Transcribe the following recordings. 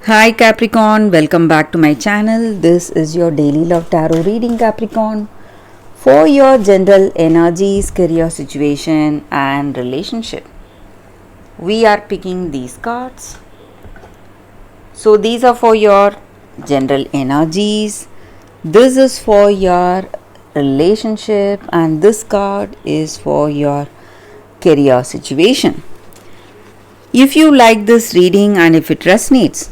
Hi Capricorn, welcome back to my channel. This is your daily love tarot reading, Capricorn, for your general energies, career situation and relationship. We are picking these cards. So these are for your general energies. This is for your relationship and this card is for your career situation. If you like this reading and if it resonates,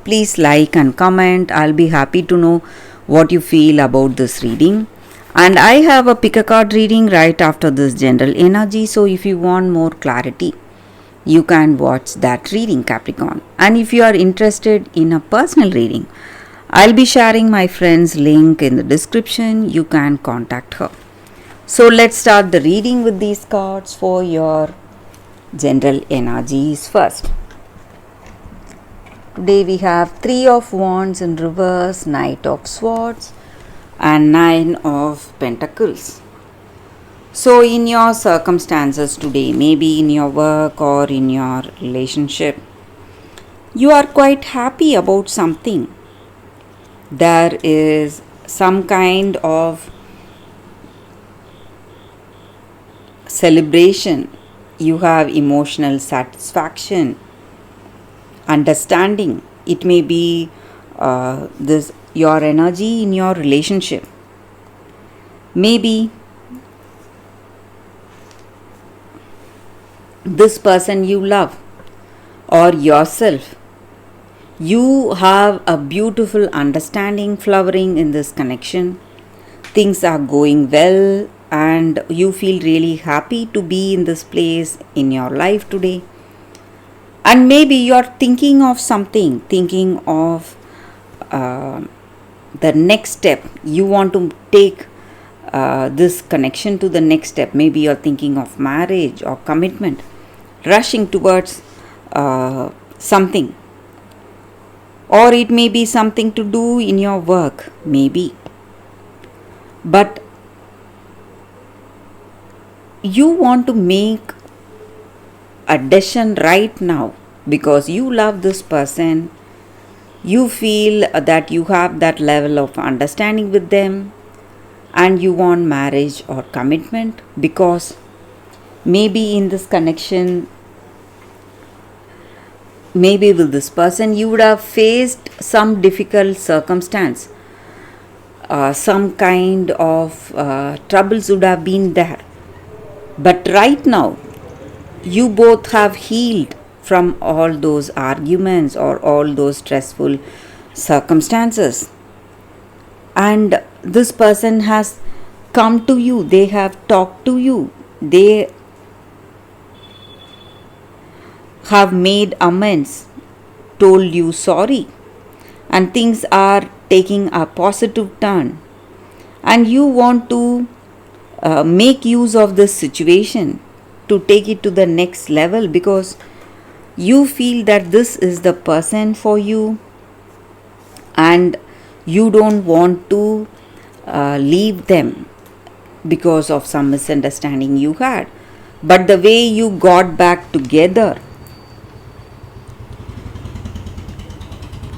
please like and comment. I'll be happy to know what you feel about this reading. And I have a pick a card reading right after this general energy. So if you want more clarity, you can watch that reading, Capricorn. And if you are interested in a personal reading, I'll be sharing my friend's link in the description. You can contact her. So let's start the reading with these cards for your general energies first. Today we have 3 of Wands in reverse, Knight of Swords and 9 of Pentacles. So in your circumstances today, maybe in your work or in your relationship, you are quite happy about something. There is some kind of celebration. You have emotional satisfaction, understanding. It may be this your energy in your relationship. Maybe this person you love or yourself. You have a beautiful understanding flowering in this connection. Things are going well and you feel really happy to be in this place in your life today. And maybe you're thinking of something, thinking of the next step. You want to take this connection to the next step. Maybe you're thinking of marriage or commitment, rushing towards something. Or it may be something to do in your work, maybe. But you want to make a decision right now because you love this person. You feel that you have that level of understanding with them and you want marriage or commitment because maybe in this connection, maybe with this person you would have faced some difficult circumstance. Some kind of troubles would have been there. But right now, you both have healed from all those arguments or all those stressful circumstances. And this person has come to you, they have talked to you, they have made amends, told you sorry, and things are taking a positive turn. And you want to make use of this situation to take it to the next level because you feel that this is the person for you and you don't want to leave them because of some misunderstanding you had. But the way you got back together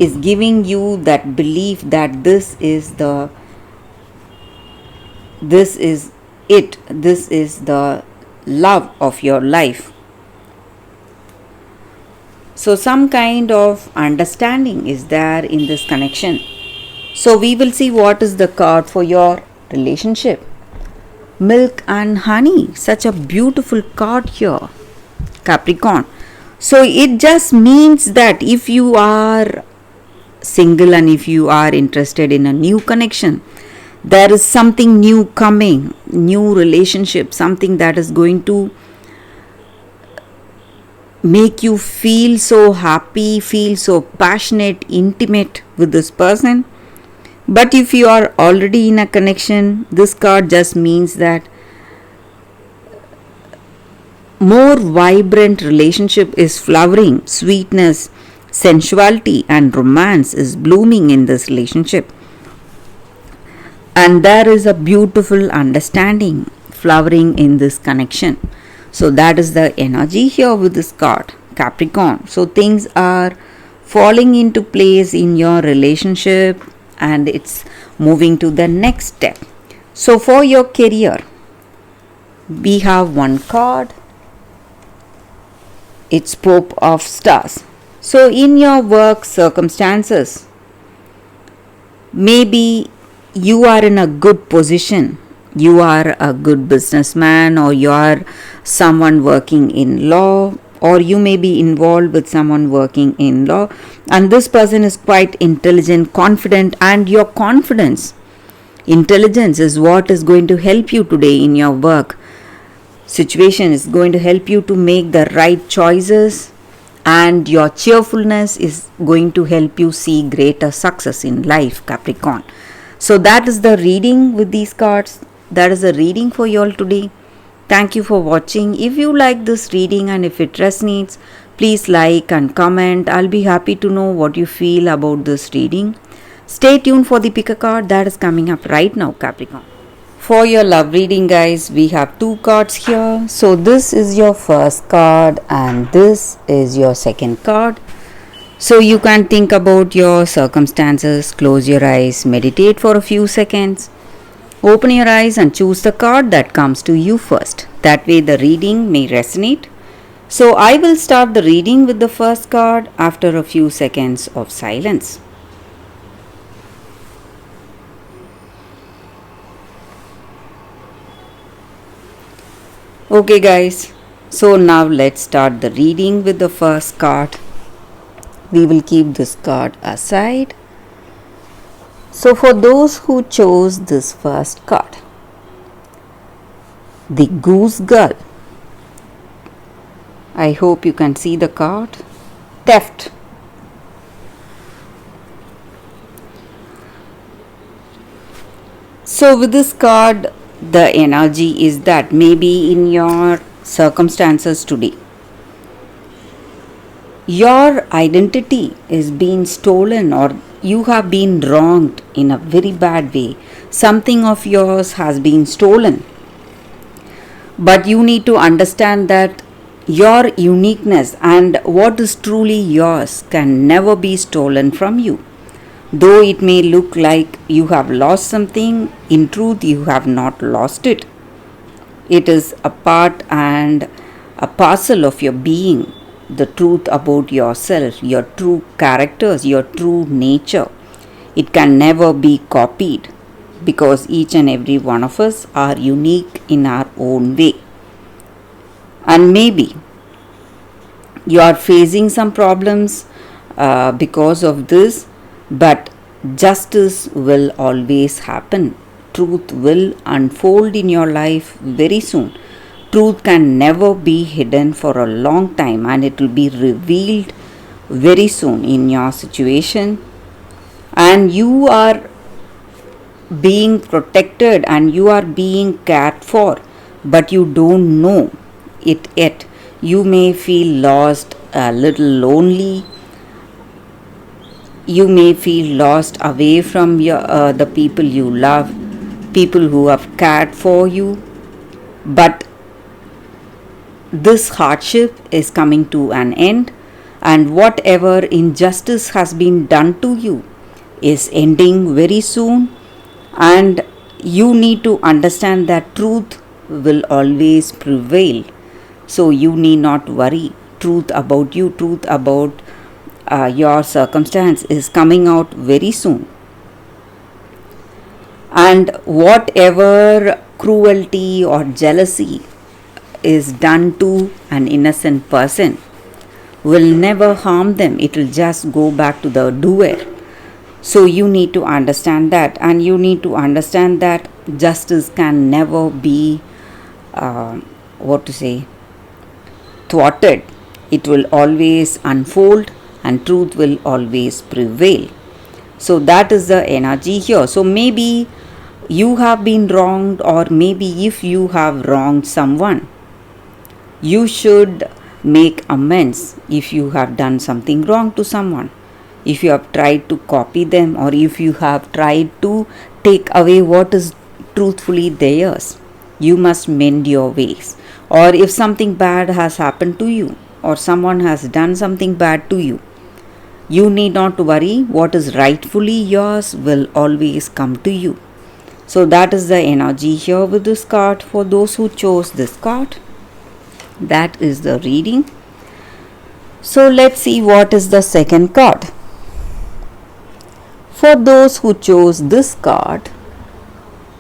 is giving you that belief that this is the love of your life. So some kind of understanding is there in this connection. So we will see what is the card for your relationship. Milk and honey, such a beautiful card here, Capricorn. So it just means that if you are single and if you are interested in a new connection, there is something new coming, new relationship, something that is going to make you feel so happy, feel so passionate, intimate with this person. But if you are already in a connection, this card just means that more vibrant relationship is flowering, sweetness, sensuality and romance is blooming in this relationship. And there is a beautiful understanding flowering in this connection. So that is the energy here with this card, Capricorn. So things are falling into place in your relationship, and it's moving to the next step. So, for your career, we have one card. It's Pope of Stars. So, in your work circumstances, maybe you are in a good position. You are a good businessman, or you are someone working in law, or you may be involved with someone working in law, and this person is quite intelligent, confident, and your confidence, intelligence is what is going to help you today in your work situation, is going to help you to make the right choices, and your cheerfulness is going to help you see greater success in life, Capricorn. So that is the reading with these cards. That is the reading for you all today. Thank you for watching. If you like this reading and if it resonates, please like and comment. I'll be happy to know what you feel about this reading. Stay tuned for the pick a card that is coming up right now, Capricorn. For your love reading, guys, we have two cards here. So this is your first card and this is your second card. So you can think about your circumstances, close your eyes, meditate for a few seconds. Open your eyes and choose the card that comes to you first. That way the reading may resonate. So I will start the reading with the first card after a few seconds of silence. Okay guys, so now let's start the reading with the first card. We will keep this card aside. So for those who chose this first card, the Goose Girl. I hope you can see the card. Theft. So with this card, the energy is that maybe in your circumstances today, your identity is being stolen, or you have been wronged in a very bad way. Something of yours has been stolen. But you need to understand that your uniqueness and what is truly yours can never be stolen from you. Though it may look like you have lost something, in truth you have not lost it. It is a part and a parcel of your being, the truth about yourself, your true characters, your true nature. It can never be copied because each and every one of us are unique in our own way. And maybe you are facing some problems because of this, but justice will always happen. Truth will unfold in your life very soon. Truth can never be hidden for a long time, and it will be revealed very soon in your situation. And you are being protected and you are being cared for, but you don't know it yet. You may feel lost, a little lonely. You may feel lost away from the people you love, people who have cared for you. But this hardship is coming to an end, and whatever injustice has been done to you is ending very soon. And you need to understand that truth will always prevail. So you need not worry. Truth about you, truth about your circumstance is coming out very soon. And whatever cruelty or jealousy is done to an innocent person will never harm them. It will just go back to the doer. So you need to understand that, and you need to understand that justice can never be thwarted. It will always unfold and truth will always prevail. So that is the energy here. So maybe you have been wronged, or maybe if you have wronged someone, you should make amends. If you have done something wrong to someone, if you have tried to copy them, or if you have tried to take away what is truthfully theirs, you must mend your ways. Or if something bad has happened to you, or someone has done something bad to you, You need not to worry. What is rightfully yours will always come to you. So that is the energy here with this card for those who chose this card. That is the reading. So let's see what is the second card. For those who chose this card,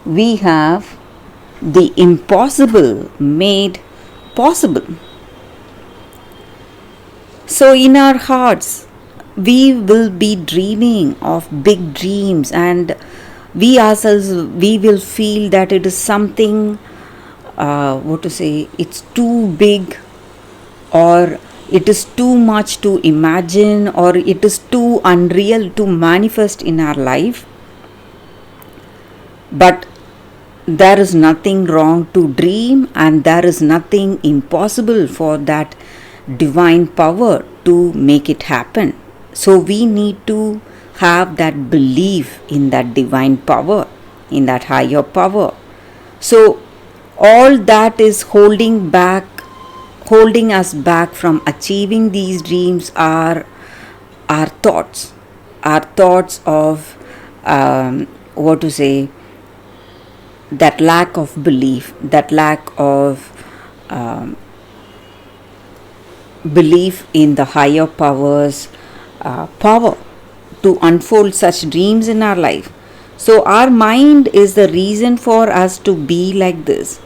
we have the impossible made possible. So in our hearts, we will be dreaming of big dreams, and we ourselves, we will feel that it is something, it's too big, or it is too much to imagine, or it is too unreal to manifest in our life. But there is nothing wrong to dream, and there is nothing impossible for that divine power to make it happen. So we need to have that belief in that divine power, in that higher power. So all that is holding us back from achieving these dreams are our thoughts of that lack of belief, that lack of belief in the higher power's power to unfold such dreams in our life. So our mind is the reason for us to be like this.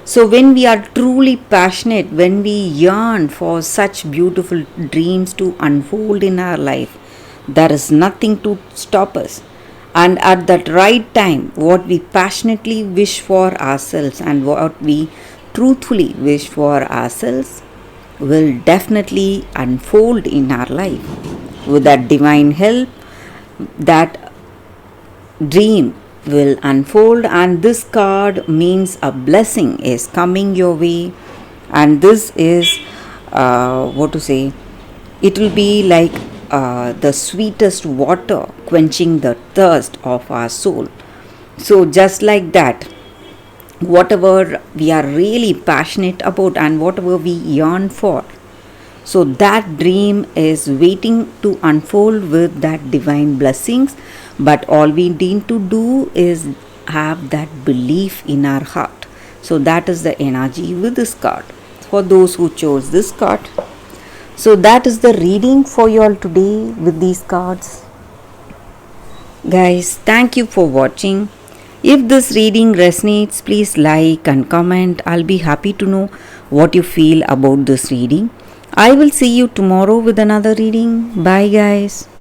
So when we are truly passionate, when we yearn for such beautiful dreams to unfold in our life, there is nothing to stop us. And at that right time, what we passionately wish for ourselves and what we truthfully wish for ourselves will definitely unfold in our life. With that divine help, that dream will unfold, and this card means a blessing is coming your way, and this is it will be like the sweetest water quenching the thirst of our soul. So just like that, whatever we are really passionate about and whatever we yearn for, so that dream is waiting to unfold with that divine blessings. But all we need to do is have that belief in our heart. So that is the energy with this card for those who chose this card. So that is the reading for you all today with these cards. Guys, thank you for watching. If this reading resonates, please like and comment. I'll be happy to know what you feel about this reading. I will see you tomorrow with another reading. Bye guys.